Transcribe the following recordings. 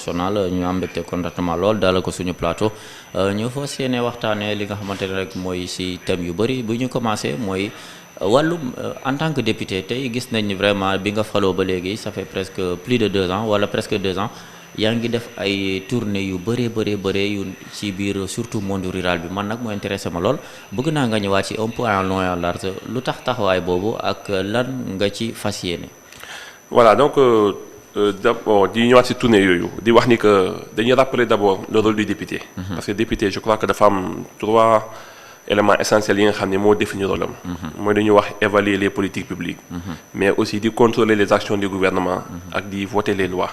nationale ñu am mbégte contentement lool dalal ko suñu plateau ñu fas yéene waxtaanee li nga xamante ne rek mooy ci thème yu bëri bu ñu commencé mooy wàllum en tant que député tey gis nañ vraiment bi nga faloo ba léegi ça fait presque plus de 2 ans wala presque 2 ans yaa ngi def ay tournée yu bëree yu ci biir surtout monde rural bi man nag moo intéressé ma lool bëgg naa nga ñëwaat ci un peu en long et en large lu tax taxawaay boobu ak lan nga ci fas yéene. Voilà donc d'abord di ñëwaat ci tournée yooyu di wax ni que dañuy rappeler d'abord le rôle du député. Parce que député je crois que dafa am 3 éléments essentiels yi nga xam ne moo définir rôle am. mooy dañuy wax évaluer les politiques publiques. mais aussi di contrôler les actions du gouvernement. ak di voter les lois.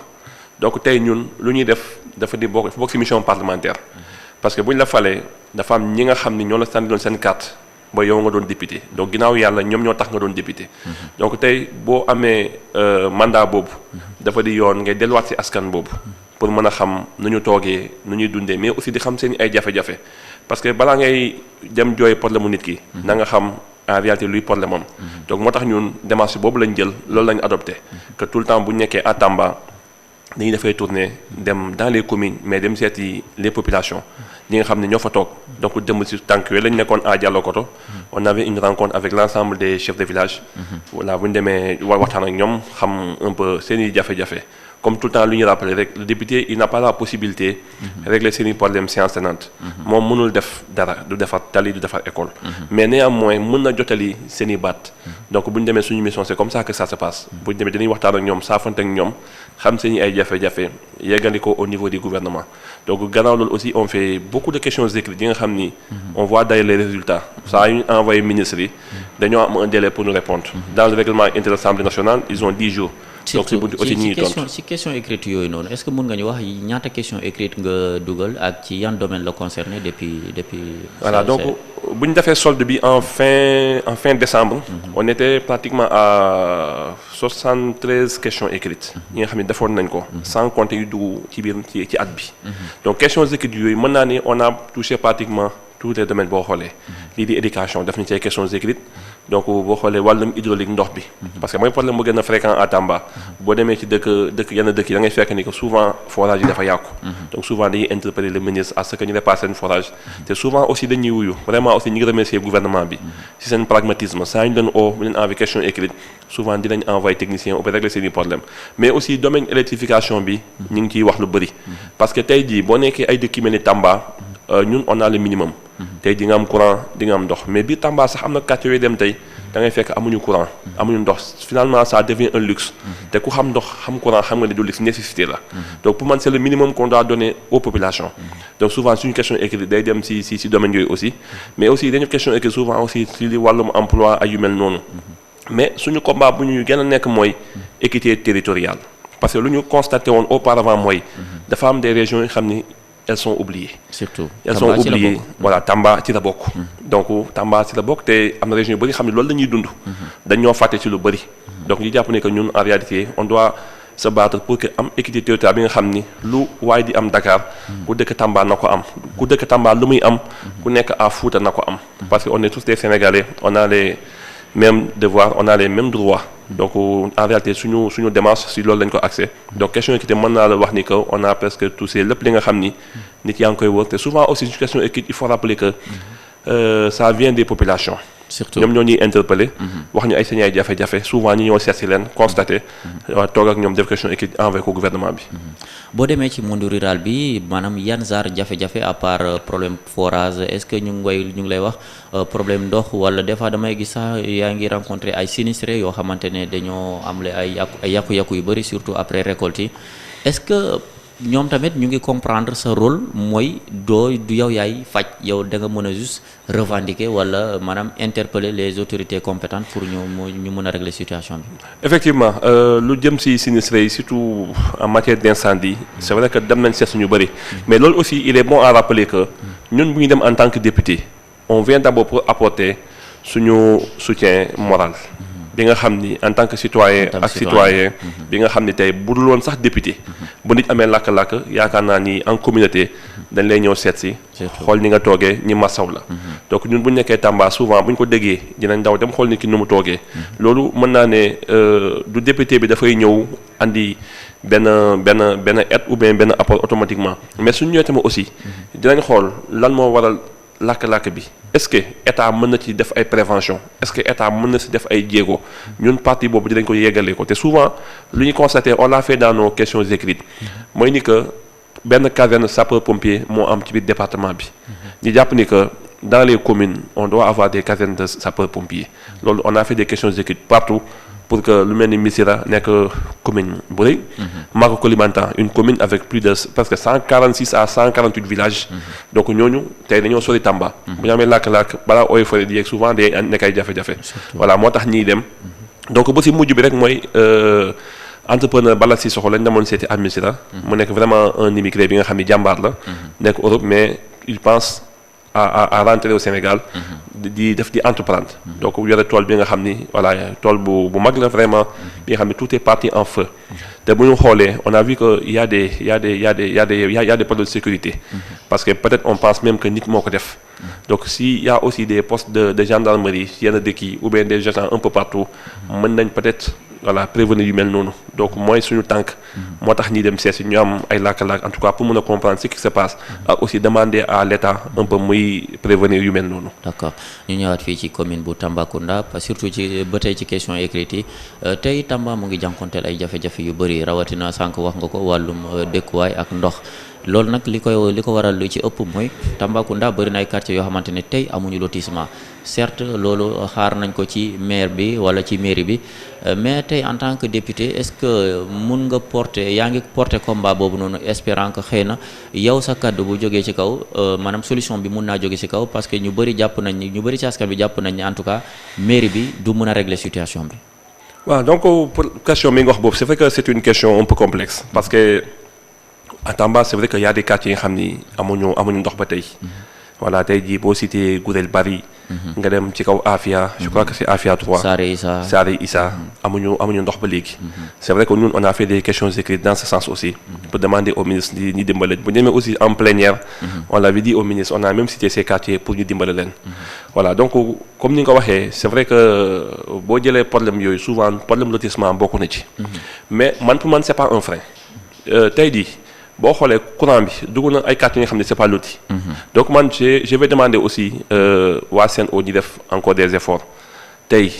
donc tey ñun lu ñuy def dafa di bokk ci mission parlementaire. parce que bu ñu la falee dafa am ñi nga xam ni ñoo la sànni doon seen carte ba yow nga doon député donc ginnaaw yàlla ñoom ñoo tax nga doon député. donc tey boo amee mandat boobu. dafa di yoon ngay delluwaat ci askan boobu. pour mën a xam nu ñu toogee nu ñuy dundee mais aussi di xam seen ay jafe-jafe parce que balaa ngay dem jooy problème mu nit ki. na nga xam en réalité luy problème am. donc moo tax ñun démarche boobu lañ jël loolu lañ adopté que tout le temps bu ñu nekkee à Tamba dañuy defay tourner dem dans les communes mais dem seeti les populations ñi nga xam ne ñoo fa toog donc dem ci tànk yooyu lañ nekkoon à Dialokoto on avait une rencontre avec l'ensemble des chefs de village. voilà bu ñu demee waxtaan ak ñoom xam un peu seen i jafe-jafe. comme tout le temps lu ñu rappelé rek le député il n'a pas la possibilité régler seeni problème séance tenante moom mënul def dara du defar tali du defar école mais néanmoins mën na jotali seeni baat donc bu ñu demee suñu mission c'est comme ça que ça se passe bu ñu demee dañuy waxtaan ak ñoom saafante ak ñoom xam seeni ay jafe-jafe yeggali ko au niveau du gouvernement donc gannaaw loolu aussi on fait beaucoup de questions écrites yi nga xam ni on voit d'ailleurs les résultats saa yu ñu envoyé ministres yi dañoo am un délai pour nous répondre dans le règlement intérieur de l'Assemblée nationale ils ont 10 jours. donc ci question écrite yooyu noonu est-ce que mën nga ñu wax ñaata question écrite nga dugal ak ci yan domaine la concerné depuis. voilà donc bu ñu defee solde bi en fin décembre. on était pratiquement à 73 questions écrites. yi nga xam ne defoon nañ ko. sans compter yu dugg ci biir ci at bi. donc questions écrites yooyu mën naa ni on a touché pratiquement tous les domaines boo xoolee. lii di éducation def nañ ci ay questions écrites. donc boo xoolee wàllum hydraulique ndox bi parce que mooy problème bu gën a fréquent à Tamba boo demee ci yenn dëkk yi da ngay fekk ni que souvent forage yi dafa yàqu donc souvent dañuy interpeller le ministre à ce que ñu réparé seen forage te souvent aussi dañuy wuyu vraiment aussi ñu ngi remercier gouvernement bi ci seen pragmatisme saa ñu leen bu leen envoyé question écrite souvent dinañ envoyé technicien pour régler seen i problème mais aussi domaine électrification bi ñu ngi ciy wax lu bëri parce que tey jii boo nekkee ay dëkk yu mel ni Tamba ñun on a le minimum tey di nga am courant di nga am ndox mais biir Tamba sax am na quartier yooyu dem tey da ngay fekk amuñu courant amuñu ndox finalement ça devient un luxe te ku xam ndox xam courant xam nga ne du luxe nécessité la donc pour man c'est le minimum qu'on doit donner aux populations donc souvent suñu question écrite day dem si domaine yooyu aussi mais aussi dañu question écrite souvent aussi si li wàllum emploi ay yu mel noonu mais suñu combat bu ñu gën a nekk mooy équité territoriale parce que lu ñu constaté woon auparavant mooy dafa am des régions yi xam ni elles sont oubliées. surtout elles sont oubliées voilà Tamba ci la bokk. donc Tamba ci la bokk te am na région yu bëri xam ne loolu la ñuy dund. dañoo fàtte ci lu bëri. donc ñu jàpp ne que ñun en réalité on doit se battre pour que am équité territoriale bi nga xam ni lu waaye di am Dakar. ku dëkk Tamba na ko am. ku dëkk Tamba lu muy am. ku nekk à Fouta na ko am. parce que on est tous des Sénégalais on a les mêmes devoirs on a les mêmes droits. donc en réalité suñu démarche si loolu lañ ko accès donc question équité mën naa la wax ni que on a presque touché lépp li nga xam ni nit yaa ngi koy wër te souvent aussi suñu question équité il faut rappeler que ça vient des populations. surtout ñoom ñoo ñuy interpeller wax ñu ay seen ay jafe-jafe souvent ñi ñoo seet si leen constater toog ak ñoom def question équité envers ko gouvernement bi. boo demee ci monde rural bi maanaam yan genre jafe-jafe à part problème forage est-ce que ñu ngi lay wax problème ndox wala des fois damay gis sax yaa ngi rencontrer ay sinistrés yoo xamante ne dañoo am ay yàqu-yàqu yu bëri surtout après récolte yi est-ce que ñoom tamit ñu ngi comprendre sa rôle mooy du yow yaay faj yow da nga mën a juste revendiquer wala maanaam interpeller les autorités compétentes pour ñu mën a régler situation bi. effectivement lu jëm ci sinistrés yi surtout en matière d'incendie c'est vrai que dem nañ seet suñu bëri mais loolu aussi il est bon à rappeler que ñun bu ñu dem en tant que député on vient d'abord pour apporter suñu soutien moral. bi nga xam ni en tant que citoyen ak citoyen bi nga xam ni tey bu dul woon sax député bu nit amee lakk-lakk yaakaar naa ni en communauté dañ lay ñëw seet si xool ni nga toogee ñi masaw la donc ñun bu ñu nekkee Tamba souvent bu ñu ko déggee dinañ daw dem xool ni ki nu mu toogee loolu mën naa ne du député bi dafay ñëw andi benn aide ou bien benn apport automatiquement mais suñu ñëwee tamit aussi dinañ xool lan moo waral lakk-lakk bi est-ce que état mën na ci def ay prévention est-ce que état mën na ci def ay jéego ñun partie boobu dinañ ko yeggalee ko te souvent lu ñu constaté on l'a fait dans nos questions écrites mooy ni que benn caserne sapeur-pompier moo am ci biir département bi ñu jàpp ni que dans les communes on doit avoir des casernes de sapeurs-pompiers loolu on a fait des questions écrites partout pour que lu mel ni Missirah nekk commune bu rëy Maka Koulibantang une commune avec plus de presque 146 à 148 villages donc ñooñu tey dañoo sori Tamba bu ñu amee làkk-làkk balaa ooy fore di yeeg souvent day nekk ay jafe-jafe voilà moo tax ñiy dem donc ba si mujj bi rek mooy entrepreneur Bala Sissoko lañ demoon seeti à Missirah mu nekk vraiment un immigré bi nga xam ni jàmbaar la nekk Europe mais il pense à rentrer au Sénégal di entreprendre donc yore tool bi nga xam ni voilà tool bu mag la vraiment bi nga xam ni tout est parti en feu te bu ñu xoolee on a vu que il y a des problèmes de sécurité parce que peut-être on pense même que nit moo ko def donc s'il y a aussi des postes de gendarmerie yenn dëkk yi ou bien des agents un peu partout mën nañ peut-être voilà prévenir yu mel noonu donc mooy suñu tànk moo tax ñi dem seesi ñu am ay làkk-làkk en tout cas pour mën a comprendre ce qui se passe ak aussi demander à l'État un peu muy prévenir yu mel noonu. d'accord ñu ñëwaat fii ci commune bu Tambacounda surtout ci ba tey ci question écrite yi tey Tamba mu ngi jànkonteel ay jafe-jafe yu bëri rawatina sànq wax nga ko wàllum dëkkuwaay ak ndox loolu nag li ko waral lu ci ëpp mooy Tambacounda bëri na ay quartiers yoo xamante ne tey amuñu lotissement certes loolu xaar nañ ko ci maire bi wala ci mairie bi mais tey en tant que député est-ce que mun nga yaa ngi porter combat boobu noonu espérant que xëy na yow sa kàddu bu jógee ci kaw maanaam solution bi mun naa jóge ci kaw parce que ñu bëri ci askan bi jàpp nañ ni en tout cas mairie bi du mun a régler situation bi. waaw donc pour question bi nga wax boobu c'est vrai que c'est une question un peu complexe parce que à Tamba c'est vrai que y a des quartiers yi nga xam ni amuñu ndox ba tey voilà tey jii boo cité Gourel Bari nga dem ci kaw Afia je crois que c'est Afia 3 Saare Issa amuñu ndox ba léegi c'est vrai que ñun on a fait des questions écrites dans ce sens aussi pour demander au ministre ñi dimbale bu ñu demee aussi en plénière on l'avait dit au ministre on a même cité ces quartiers pour ñu dimbale leen voilà donc comme ni nga ko waxee c'est vrai que boo jëlee problème yooyu souvent problème lotissement bokk na ci mais pour man c'est pas un frein tey jii boo xoolee courant bi dugg na ay quartiers yi nga xam ne c'est pas loti donc man je vais demander aussi waa Sen'Eau ñi def encore des efforts tey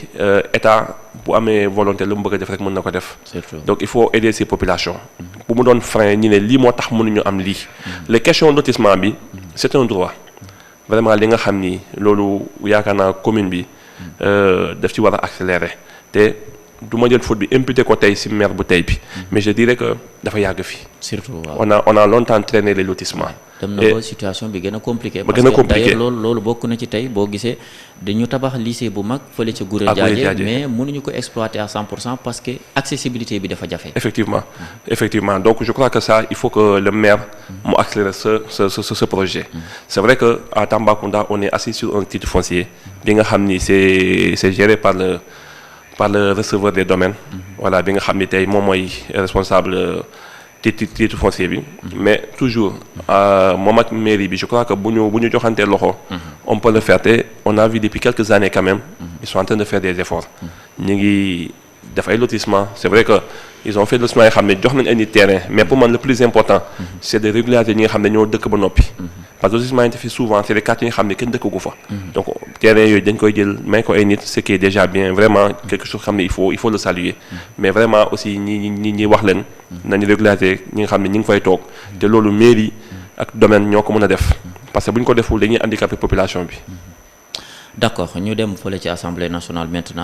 état bu amee volonté lu mu bëgg a def rek mën na ko def donc il faut aider ces populations bu mu doon frein ñi ne lii moo tax mënuñu am lii les questions de lotissement bi c'est un droit vraiment li nga xam ni loolu yaakaar naa commune bi daf ci war a accélérer te du ma jël faute bi imputé ko tey ci maire bu tey bi mais je dirais que dafa yàgg fi surtout waaw on a longtemps traîné les lotissements dem na ba situation bi gën a compliqué parce que d'ailleurs loolu bokk na ci tey boo gisee dañu tabax lycée bu mag fële ca Gourel Diadié mais mënuñu ko exploiter à 100% parce que accessibilité bi dafa jafe effectivement donc je crois que ça il faut que le maire mu accélérer ce projet c'est vrai que à Tambacounda on est assis sur un titre foncier bi nga xam ni c'est géré par le receveur des domaines voilà bi nga xam ni tey moom mooy responsable titre foncier bi mais toujours moom ak mairie bi je crois que bu ñu joxantee loxo on peut le faire te on a vu depuis quelques années quand même ils sont en train de faire des efforts ñu ngi def ay lotissement c'est vrai que ils ont fait lotissement yi xam ne jox nañ ay nit terrain mais pour man le plus important c'est de régulariser ñi nga xam ne ñoo dëkk ba noppi parce que lotissement yi fi souvent c'est des quartiers yi nga xam ne kenn dëkk gu fa donc terrain yooyu dañ koy jël may ko ay nit ce qui est déjà bien vraiment quelque chose xam ne il faut le saluer mais vraiment aussi ñi wax leen nañu régulariser ñi nga xam ne ñi ngi fay toog te loolu mairie ak domaine ñoo ko mën a def parce que bu ñu ko deful dañuy handicaper population bi d'accord ñu dem fële ci Assemblée nationale maintenant